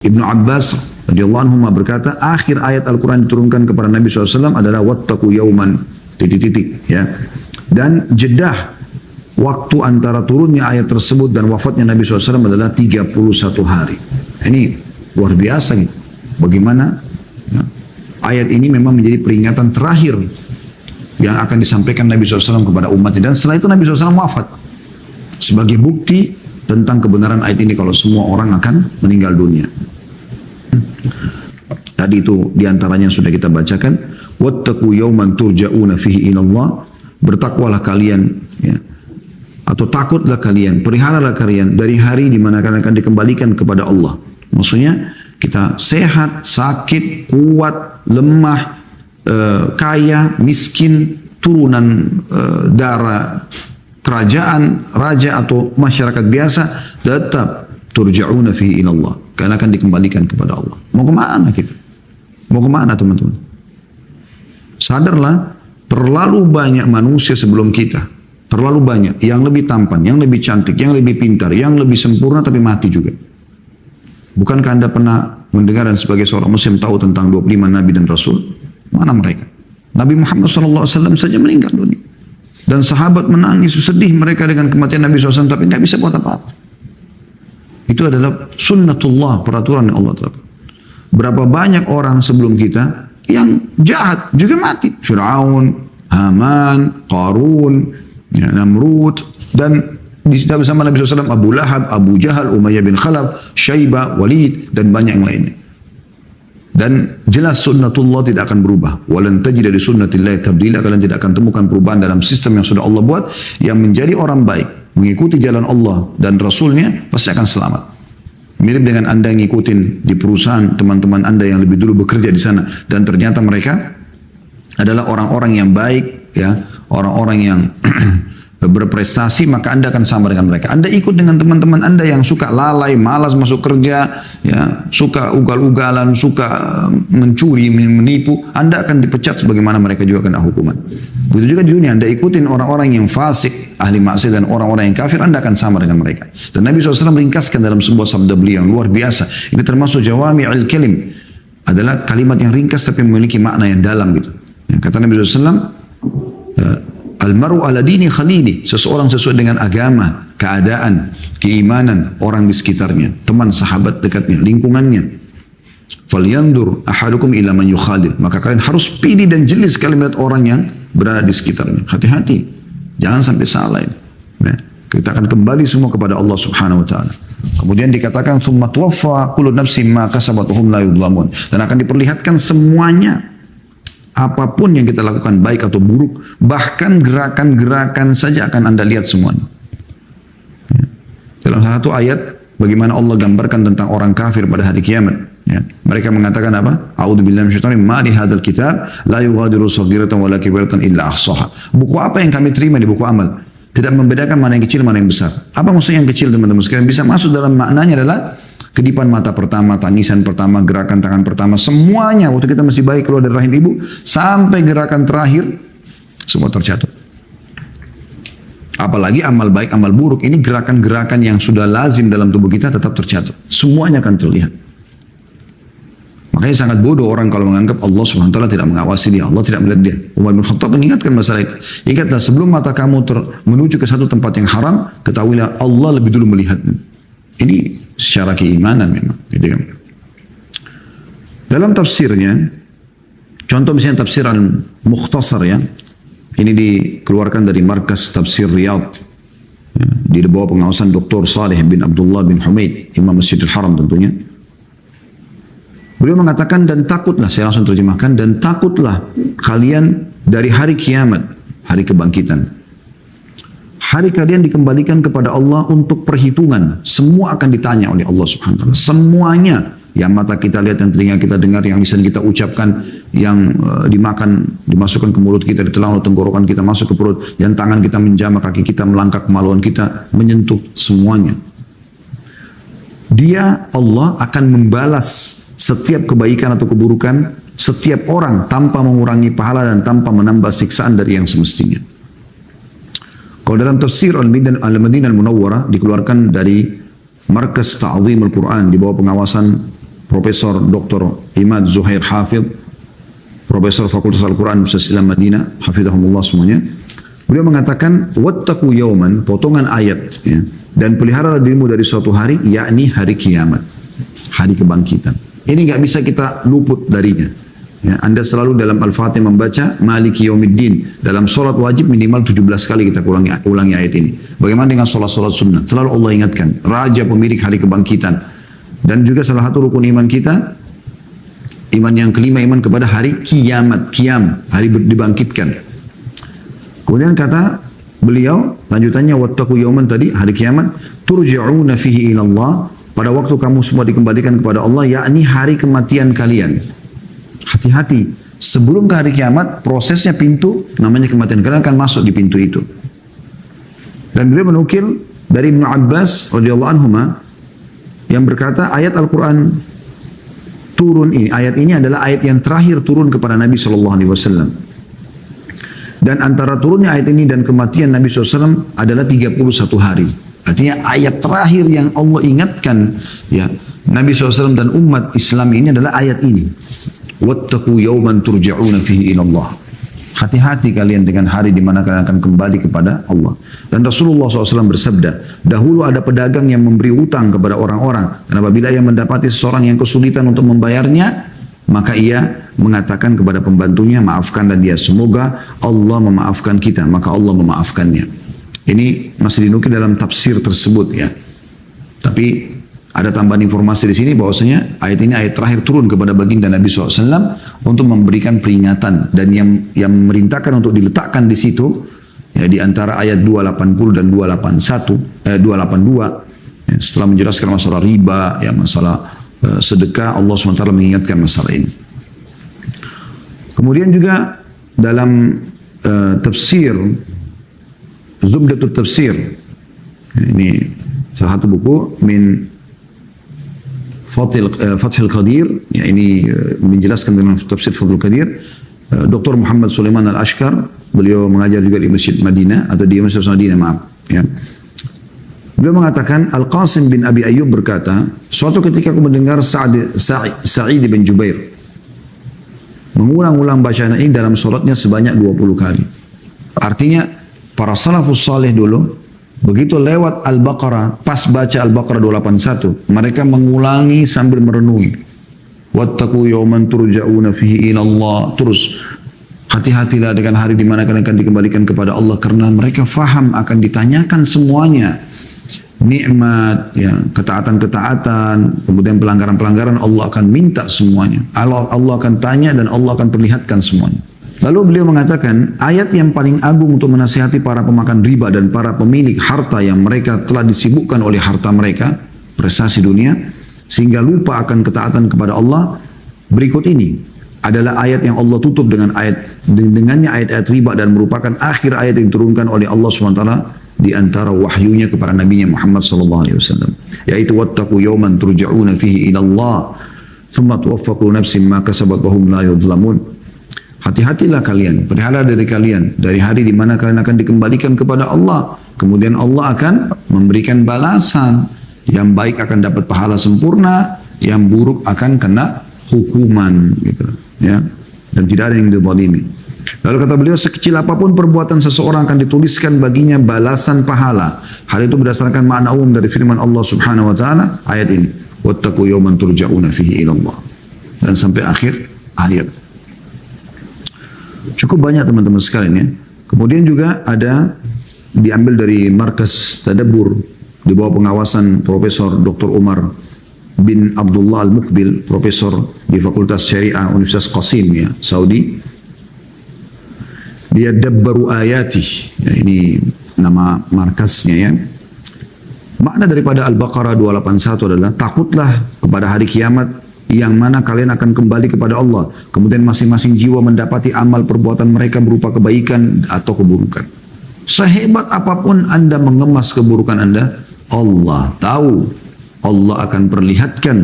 Ibnu Abbas radhiyallahu anhu berkata, akhir ayat Al-Quran diturunkan kepada Nabi SAW adalah wattaqu yauman titik-titik ya. Dan jedah waktu antara turunnya ayat tersebut dan wafatnya Nabi SAW adalah 31 hari. Ini luar biasa gitu. Bagaimana ya, ayat ini memang menjadi peringatan terakhir yang akan disampaikan Nabi SAW kepada umatnya. Dan setelah itu Nabi SAW wafat. Sebagai bukti tentang kebenaran ayat ini kalau semua orang akan meninggal dunia. Tadi itu diantaranya sudah kita bacakan. Wattaqu yawman turja'una fihi ilallah. Bertakwalah kalian ya, atau takutlah kalian, peliharalah kalian dari hari di mana kalian akan dikembalikan kepada Allah. Maksudnya kita sehat, sakit, kuat, lemah, kaya, miskin, turunan darah kerajaan, raja atau masyarakat biasa, tetap turja'una fihi ilallah. Kalian akan dikembalikan kepada Allah. Mau kemana kita? Mau kemana teman-teman? Sadarlah, terlalu banyak manusia sebelum kita. Terlalu banyak. Yang lebih tampan, yang lebih cantik, yang lebih pintar, yang lebih sempurna tapi mati juga. Bukankah Anda pernah mendengar dan sebagai seorang muslim tahu tentang 25 nabi dan rasul? Mana mereka? Nabi Muhammad SAW saja meninggal dunia. Dan sahabat menangis, sedih mereka dengan kematian Nabi SAW tapi tidak bisa buat apa-apa. Itu adalah sunnatullah, peraturan yang Allah terapkan. Berapa banyak orang sebelum kita yang jahat juga mati. Fir'aun, Haman, Qarun, ya, Namrud, dan bersama Nabi SAW Abu Lahab, Abu Jahal, Umayyah bin Khalaf, Syaibah, Walid, dan banyak yang lainnya. Dan jelas sunnatullah tidak akan berubah. Walan tajida li sunnatillahi tabdila. Kalian tidak akan temukan perubahan dalam sistem yang sudah Allah buat. Yang menjadi orang baik, mengikuti jalan Allah dan Rasulnya, pasti akan selamat. Mirip dengan Anda yang ngikutin di perusahaan teman-teman Anda yang lebih dulu bekerja di sana. Dan ternyata mereka adalah orang-orang yang baik, ya, orang-orang yang berprestasi, maka Anda akan sama dengan mereka. Anda ikut dengan teman-teman Anda yang suka lalai, malas masuk kerja, ya, suka ugal-ugalan, suka mencuri, menipu, Anda akan dipecat sebagaimana mereka juga kena hukuman. Begitu juga di dunia, Anda ikutin orang-orang yang fasik, ahli maksiat dan orang-orang yang kafir, Anda akan sama dengan mereka. Dan Nabi SAW meringkaskan dalam sebuah sabda beliau yang luar biasa. Ini termasuk jawami'ul kalim, adalah kalimat yang ringkas tapi memiliki makna yang dalam gitu. Kata Nabi SAW, Al-maru ala dini khalili. Seseorang sesuai dengan agama, keadaan, keimanan orang di sekitarnya, teman, sahabat dekatnya, lingkungannya. Falyandur ahadukum ila man yukhalil. Maka kalian harus pilih dan jeli sekali melihat orang yang berada di sekitarnya. Hati-hati, jangan sampai salah ini. Nah, kita akan kembali semua kepada Allah Subhanahu wa taala. Kemudian dikatakan tsumma tuwaffa kullu nafsin ma kasabat wa hum la yudhlamun. Dan akan diperlihatkan semuanya, apapun yang kita lakukan baik atau buruk, bahkan gerakan-gerakan saja akan Anda lihat semuanya. Ya. Dalam satu ayat bagaimana Allah gambarkan tentang orang kafir pada hari kiamat. Ya. Mereka mengatakan apa? A'udzubillahi minasyaitonir rajim. Ma li hadzal kitab la yughadiru shaghiratan wala kabiratan illa ahsaha. Buku apa yang kami terima di buku amal? Tidak membedakan mana yang kecil mana yang besar. Apa maksudnya yang kecil teman-teman sekalian? Bisa masuk dalam maknanya adalah kedipan mata pertama, tangisan pertama, gerakan tangan pertama, semuanya waktu kita masih bayi keluar dari rahim ibu sampai gerakan terakhir semua tercatat. Apalagi amal baik, amal buruk, ini gerakan-gerakan yang sudah lazim dalam tubuh kita tetap tercatat. Semuanya akan terlihat. Makanya sangat bodoh orang kalau menganggap Allah SWT tidak mengawasi dia, Allah tidak melihat dia. Umar bin Khattab mengingatkan masalah itu. Ingatlah, sebelum mata kamu menuju ke satu tempat yang haram, ketahuilah Allah lebih dulu melihatmu. Ini secara keimanan memang. Gitu kan. Dalam tafsirnya, contoh misalnya tafsir Al-Mukhtasar ya, ini dikeluarkan dari Markas Tafsir Riyadh, ya, di bawah pengawasan Dr. Saleh bin Abdullah bin Humaid, Imam Masjidil Haram tentunya. Beliau mengatakan, dan takutlah, saya langsung terjemahkan, dan takutlah kalian dari hari kiamat, hari kebangkitan. Hari kalian dikembalikan kepada Allah untuk perhitungan. Semua akan ditanya oleh Allah Subhanahu wa taala. Semuanya, yang mata kita lihat, yang telinga kita dengar, yang lisan kita ucapkan, yang dimakan, dimasukkan ke mulut kita, ditelan oleh tenggorokan kita masuk ke perut, yang tangan kita menjamah, kaki kita melangkah, kemaluan kita menyentuh, semuanya. Dia, Allah akan membalas setiap kebaikan atau keburukan setiap orang tanpa mengurangi pahala dan tanpa menambah siksaan dari yang semestinya. Kalau dalam tafsir Al-Madinah Al-Munawwarah dikeluarkan dari Markas Ta'zim Al-Quran di bawah pengawasan Profesor Dr. Imad Zuhair Hafidh, Profesor Fakultas Al-Quran Universitas Islam Madinah, hafizahumullah semuanya. Beliau mengatakan, wattaqu yawman, potongan ayat, ya, dan pelihara dirimu dari suatu hari, yakni hari kiamat, hari kebangkitan. Ini nggak bisa kita luput darinya. Ya, Anda selalu dalam Al-Fatihah membaca Maliki Yaumiddin. Dalam sholat wajib minimal 17 kali kita ulangi ayat ini. Bagaimana dengan sholat-sholat sunnah? Selalu Allah ingatkan, Raja pemilik hari kebangkitan. Dan juga salah satu rukun iman kita, iman yang kelima, iman kepada hari kiamat, hari dibangkitkan. Kemudian kata beliau, lanjutannya, wattaqu yawman tadi, hari kiamat, turja'una fihi ilallah, pada waktu kamu semua dikembalikan kepada Allah, yakni hari kematian kalian. Hati-hati, sebelum ke hari kiamat, prosesnya pintu, namanya kematian, kalian akan masuk di pintu itu. Dan beliau menukil dari Ibnu Abbas radhiyallahu anhuma yang berkata, ayat Al-Quran turun ini, ayat ini adalah ayat yang terakhir turun kepada Nabi SAW. Dan antara turunnya ayat ini dan kematian Nabi SAW adalah 31 hari. Artinya ayat terakhir yang Allah ingatkan, ya, Nabi SAW dan umat Islam ini adalah ayat ini. Wattaqu yawman turja'una fihi ilallah. Hati-hati kalian dengan hari di mana kalian akan kembali kepada Allah. Dan Rasulullah SAW bersabda, dahulu ada pedagang yang memberi utang kepada orang-orang. Dan apabila ia mendapati seseorang yang kesulitan untuk membayarnya, maka ia mengatakan kepada pembantunya, maafkanlah dia. Semoga Allah memaafkan kita. Maka Allah memaafkannya. Ini masih dinukil dalam tafsir tersebut, ya. Tapi ada tambahan informasi di sini bahwasanya ayat ini ayat terakhir turun kepada baginda Nabi SAW untuk memberikan peringatan, dan yang memerintahkan untuk diletakkan di situ, ya, di antara ayat 280 dan 282, ya, setelah menjelaskan masalah riba, ya, masalah sedekah, Allah SWT mengingatkan masalah ini. Kemudian juga dalam tafsir Zubdatut Tafsir, ini salah satu buku min Fathil Qadir, ya, ini menjelaskan dengan tafsir Fathil Qadir. Dr. Muhammad Sulaiman Al-Ashkar, beliau mengajar juga di Masjid Madinah, atau di Masjid Madinah, maaf, ya. Beliau mengatakan, Al-Qasim bin Abi Ayyub berkata, suatu ketika aku mendengar Sa'id bin Jubair mengulang-ulang bacaan ini dalam sholatnya sebanyak 20 kali. Artinya, para salafus salih dulu, begitu lewat Al-Baqarah, pas baca Al-Baqarah 281, mereka mengulangi sambil merenungi. Wattaqu yawman turja'una fihi ilallah. Terus, hati-hatilah dengan hari di mana kalian akan dikembalikan kepada Allah, karena mereka faham akan ditanyakan semuanya. Nikmat, ya, ketaatan-ketaatan, kemudian pelanggaran-pelanggaran, Allah akan minta semuanya. Allah akan tanya dan Allah akan perlihatkan semuanya. Lalu beliau mengatakan, ayat yang paling agung untuk menasihati para pemakan riba dan para pemilik harta yang mereka telah disibukkan oleh harta mereka, prestasi dunia, sehingga lupa akan ketaatan kepada Allah, berikut ini adalah ayat yang Allah tutup dengannya ayat-ayat riba, dan merupakan akhir ayat yang diturunkan oleh Allah SWT di antara wahyunya kepada Nabi Muhammad SAW, yaitu wattaqu yawman turja'una fihi ilallah thumma tuwaffa kullu nafsin ma kasabat wa hum la yudhlamun. Hati-hatilah kalian, pelihara dari kalian dari hari di mana kalian akan dikembalikan kepada Allah, kemudian Allah akan memberikan balasan. Yang baik akan dapat pahala sempurna, yang buruk akan kena hukuman, gitu, ya. Dan tidak ada yang dizalimi. Lalu kata beliau, sekecil apapun perbuatan seseorang akan dituliskan baginya balasan pahala. Hal itu berdasarkan makna umum dari firman Allah Subhanahu wa taala ayat ini, wattaqu yawman turja'una fihi ila Allah, dan sampai akhir ayat. Cukup banyak teman-teman sekalian, ya. Kemudian juga ada diambil dari Markas Tadabbur di bawah pengawasan Profesor Dr. Umar bin Abdullah Al-Muqbil, profesor di Fakultas Syariah Universitas Qasim, ya, Saudi. Dia Dabbaru Ayati, ya, ini nama markasnya, ya. Makna daripada Al-Baqarah 281 adalah, takutlah kepada hari kiamat yang mana kalian akan kembali kepada Allah, kemudian masing-masing jiwa mendapati amal perbuatan mereka berupa kebaikan atau keburukan. Sehebat apapun Anda mengemas keburukan Anda, Allah tahu, Allah akan perlihatkan.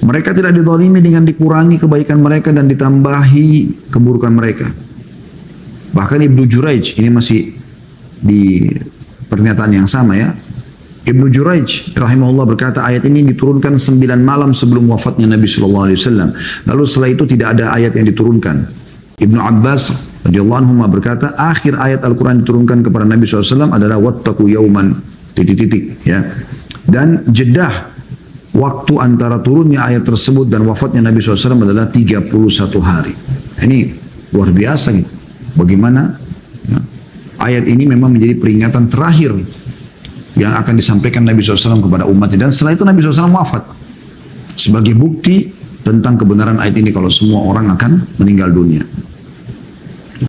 Mereka tidak dizalimi dengan dikurangi kebaikan mereka dan ditambahi keburukan mereka. Bahkan Ibnu Jurayj, ini masih di pernyataan yang sama, ya, Ibnu Juraij rahimahullah berkata ayat ini diturunkan 9 malam sebelum wafatnya Nabi Shallallahu Alaihi Wasallam. Lalu setelah itu tidak ada ayat yang diturunkan. Ibnu Abbas radhiyallahu anhu berkata akhir ayat Al-Quran diturunkan kepada Nabi SAW adalah wattaqu yauman titik-titik ya. Dan jedah waktu antara turunnya ayat tersebut dan wafatnya Nabi SAW adalah 31 hari. Ini luar biasa gitu. Bagaimana ya, ayat ini memang menjadi peringatan terakhir yang akan disampaikan Nabi SAW kepada umatnya. Dan setelah itu Nabi SAW wafat. Sebagai bukti tentang kebenaran ayat ini kalau semua orang akan meninggal dunia.